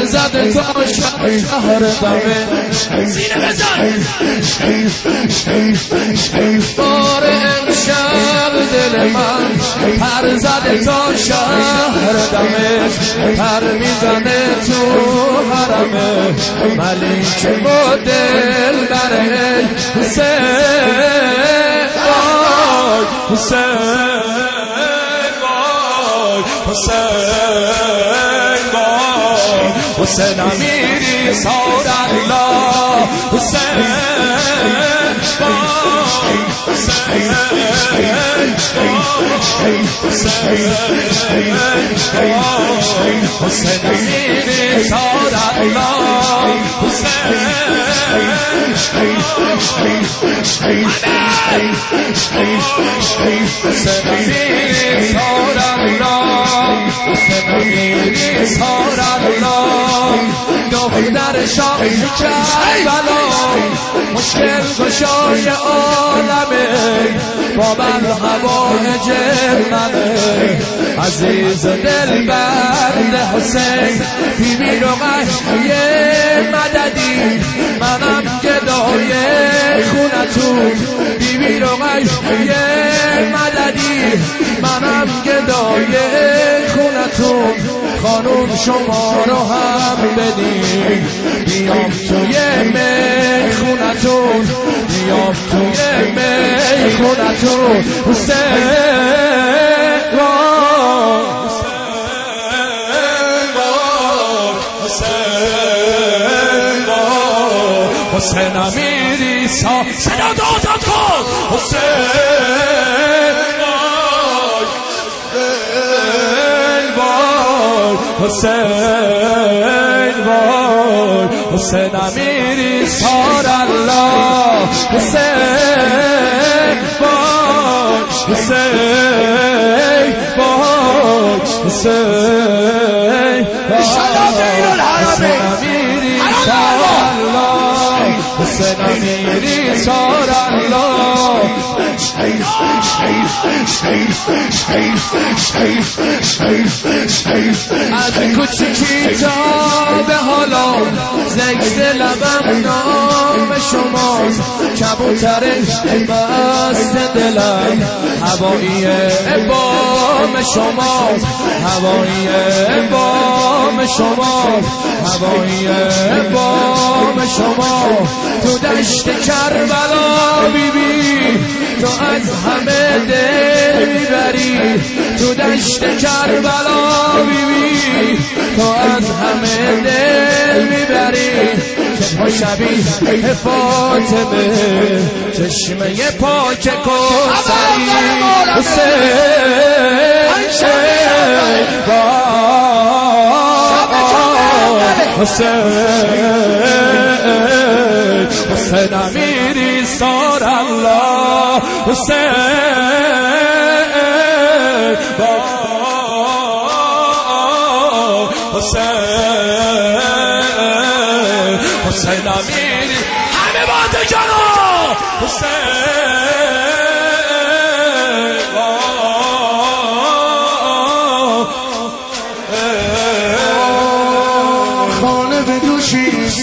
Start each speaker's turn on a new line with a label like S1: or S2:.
S1: زده تا شهر دمه سینه بزن بار امشب دل من پر زده تا شهر دمه پر میزنه تو حرمه ملیک با دل بره حسین وای حسین وای حسین وای حسین امیری سار الله حسین وای حسین حسین امیری سار الله دختر شاه کربلا مشکل گشای عالمه بابل هوای جرمنه عزیز دل بند حسین بیبی رقیه مددی منم گدای خونتون بیبی رقیه مددی منم گدای خونتون خانوم شما رو هم بدین بیام توی میخونتون بیام توی میخونتون حسین حسین امیری صدا دادت کن حسین حسین وای حسین امیری سار الله حسین وای حسین وای حسین حسین امیری سار الله حسین امیری سار الله از کوچیکی تا به حالا ذکر لبم نام شماست کبوتر مست دلم هوایی بام شماست هوایی بام شماست هوایی بام شما تو دشت کربلا بیبی تو از همه دل میبری تو دشت کربلا بیبی تو از همه دل میبری چشم شبیه فاطمه چشمه پاک کوثری حسین امیری سار الله حسین حسین امیری همه باند جانا حسین